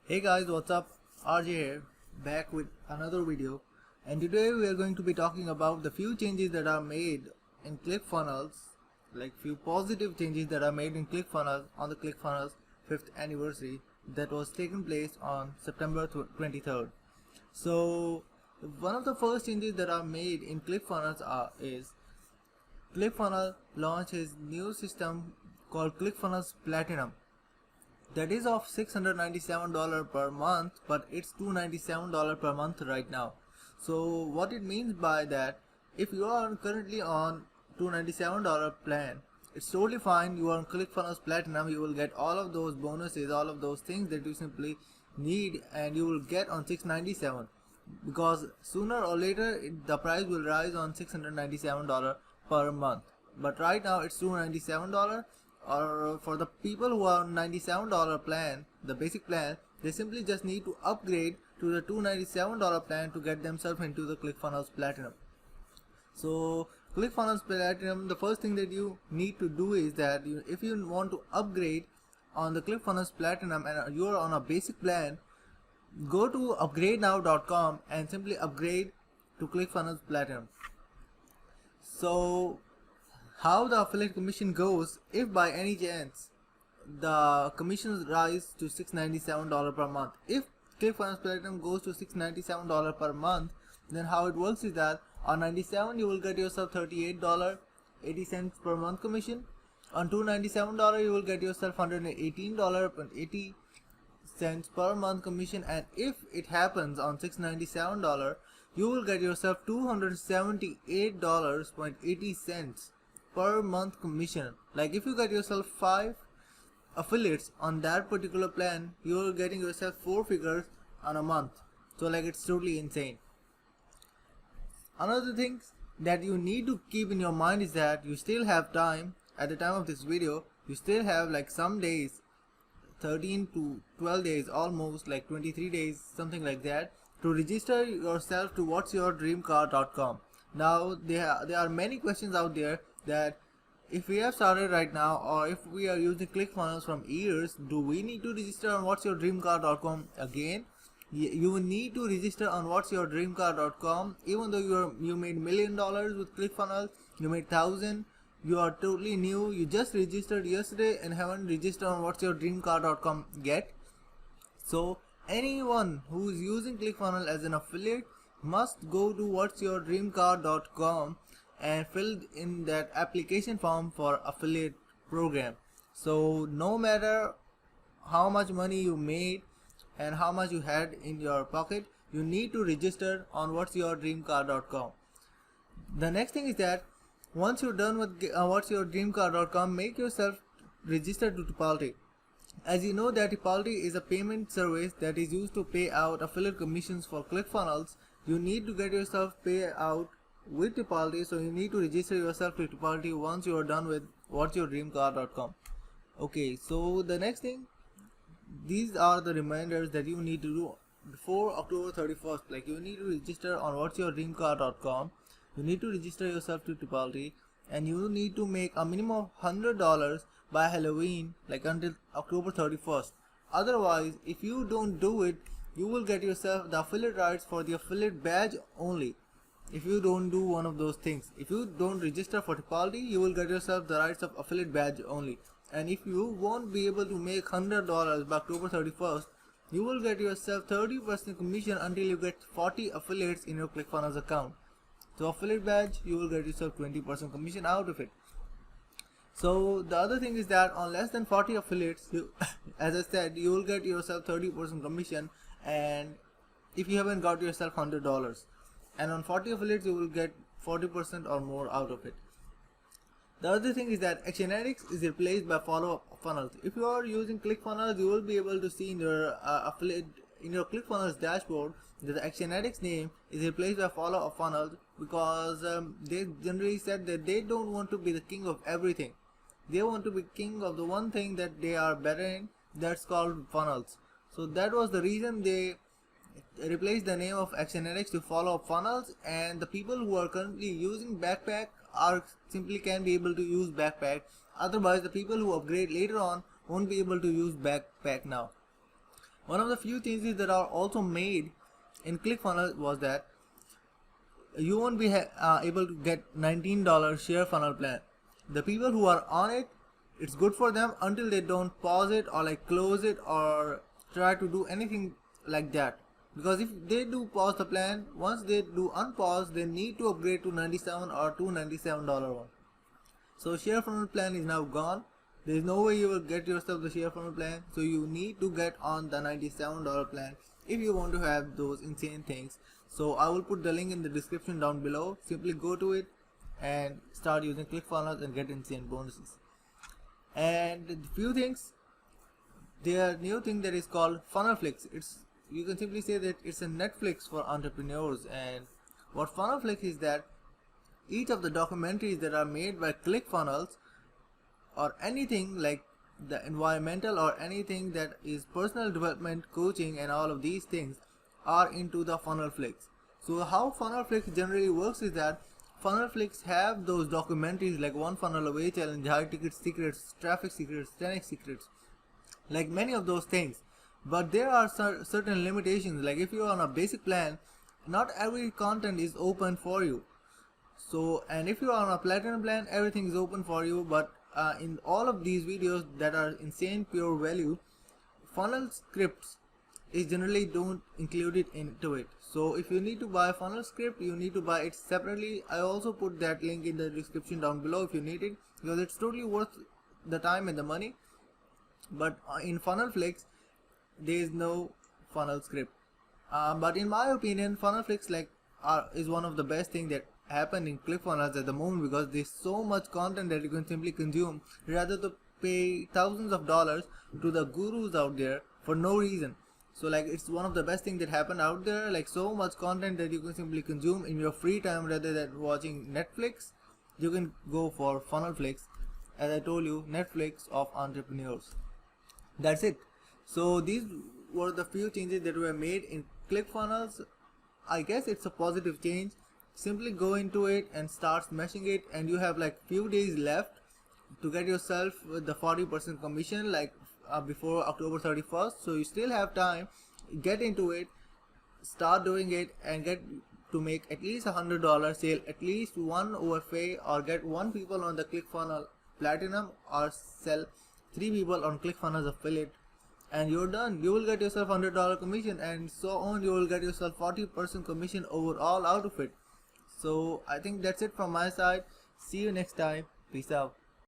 Hey guys, what's up? RJ here, back with another video, and today we are going to be talking about the few changes that are made in ClickFunnels, like few positive changes that are made in ClickFunnels on the ClickFunnels 5th anniversary that was taken place on September 23rd. So one of the first changes that are made in ClickFunnels is ClickFunnels launched his new system called ClickFunnels Platinum. That is of $697 per month, but it's $297 per month right now. So what it means by that, if you are currently on $297 plan, it's totally fine. You are on ClickFunnels Platinum, you will get all of those bonuses, all of those things that you simply need, and you will get on $697, because sooner or later the price will rise on $697 per month. But right now it's $297. Or for the people who are on $97 plan, the basic plan, they simply just need to upgrade to the $297 plan to get themselves into the ClickFunnels Platinum. So ClickFunnels Platinum, the first thing that you need to do is that if you want to upgrade on the ClickFunnels Platinum and you are on a basic plan, go to upgradenow.com and simply upgrade to ClickFunnels Platinum. So how the affiliate commission goes, if by any chance the commissions rise to $697 per month, if ClickFunnels Platinum goes to $697 per month, then how it works is that on 97 you will get yourself $38.80 per month commission. On $297 you will get yourself $118.80 per month commission, and if it happens on $697 you will get yourself $278.80 per month commission. Like if you get yourself 5 affiliates on that particular plan, you're getting yourself 4 figures on a month. So like it's totally insane. Another thing that you need to keep in your mind is that you still have time. At the time of this video, you still have like some days, 13 to 12 days, almost like 23 days, something like that, to register yourself to whatsyourdreamcar.com. Now there are many questions out there that if we have started right now, or if we are using ClickFunnels from years, do we need to register on whatsyourdreamcar.com again? You need to register on whatsyourdreamcar.com. Even though you made $1 million with ClickFunnels, you made 1,000, you are totally new, you just registered yesterday and haven't registered on whatsyourdreamcar.com yet. So anyone who is using ClickFunnels as an affiliate must go to whatsyourdreamcar.com and fill in that application form for affiliate program. So no matter how much money you made and how much you had in your pocket, you need to register on whatsyourdreamcar.com. The next thing is that once you're done with whatsyourdreamcar.com, make yourself register to Tipalti. As you know that Tipalti is a payment service that is used to pay out affiliate commissions for ClickFunnels. You need to get yourself pay out with Tipalti, so you need to register yourself to Tipalti once you are done with whatsyourdreamcar.com. Okay, so the next thing, these are the reminders that you need to do before October 31st. Like you need to register on whatsyourdreamcar.com, you need to register yourself to Tipalti, and you need to make a minimum of $100 by Halloween, like until October 31st. Otherwise, if you don't do it, you will get yourself the affiliate rights for the affiliate badge only. If you don't do one of those things, if you don't register for Tipalti, you will get yourself the rights of affiliate badge only. And if you won't be able to make $100 by October 31st, you will get yourself 30% commission until you get 40 affiliates in your ClickFunnels account. So affiliate badge, you will get yourself 20% commission out of it. So the other thing is that on less than 40 affiliates, as I said, you will get yourself 30% commission, and if you haven't got yourself $100, and on 40 affiliates you will get 40% or more out of it. The other thing is that Actionetics is replaced by FollowUp funnels. If you are using ClickFunnels, you will be able to see in your affiliate, in your ClickFunnels dashboard, that the Actionetics name is replaced by FollowUp funnels, because they generally said that they don't want to be the king of everything. They want to be king of the one thing that they are better in, that's called funnels. So that was the reason they replaced the name of Actionetics to FollowUp funnels, and the people who are currently using Backpack are simply can be able to use Backpack. Otherwise, the people who upgrade later on won't be able to use Backpack now. One of the few changes that are also made in ClickFunnels was that you won't be able to get $19 share funnel plan. The people who are on it, it's good for them until they don't pause it or like close it or try to do anything like that. Because if they do pause the plan, once they do unpause, they need to upgrade to 97 or $297 one. So share funnel plan is now gone. There is no way you will get yourself the share funnel plan. So you need to get on the $97 plan if you want to have those insane things. So I will put the link in the description down below. Simply go to it and start using ClickFunnels and get insane bonuses. And a few things, their new thing that is called FunnelFlix. You can simply say that it's a Netflix for entrepreneurs. And what FunnelFlix is that each of the documentaries that are made by ClickFunnels or anything like the environmental or anything that is personal development, coaching and all of these things are into the FunnelFlix. So how FunnelFlix generally works is that FunnelFlix have those documentaries like One Funnel Away Challenge, High Ticket Secrets, Traffic Secrets, 10x Secrets, like many of those things. But there are certain limitations, like if you are on a basic plan, not every content is open for you. So, and if you are on a platinum plan, everything is open for you. But in all of these videos that are insane pure value, funnel scripts is generally don't include it into it. So if you need to buy a funnel script, you need to buy it separately. I also put that link in the description down below if you need it, because it's totally worth the time and the money. But in FunnelFlix, there is no funnel script. But in my opinion, FunnelFlix is one of the best things that happen in ClickFunnels at the moment, because there's so much content that you can simply consume rather than pay thousands of dollars to the gurus out there for no reason. So like it's one of the best things that happened out there, like so much content that you can simply consume in your free time rather than watching Netflix. You can go for FunnelFlix, as I told you, Netflix of entrepreneurs. That's it. So these were the few changes that were made in ClickFunnels. I guess it's a positive change. Simply go into it and start smashing it, and you have like few days left to get yourself the 40% commission before October 31st. So you still have time. Get into it, start doing it, and get to make at least $100 sale, at least one OFA, or get one people on the ClickFunnels Platinum, or sell 3 people on ClickFunnels Affiliate, and you're done. You will get yourself $100 commission, and so on. You will get yourself 40% commission overall out of it. So I think that's it from my side. See you next time. Peace out.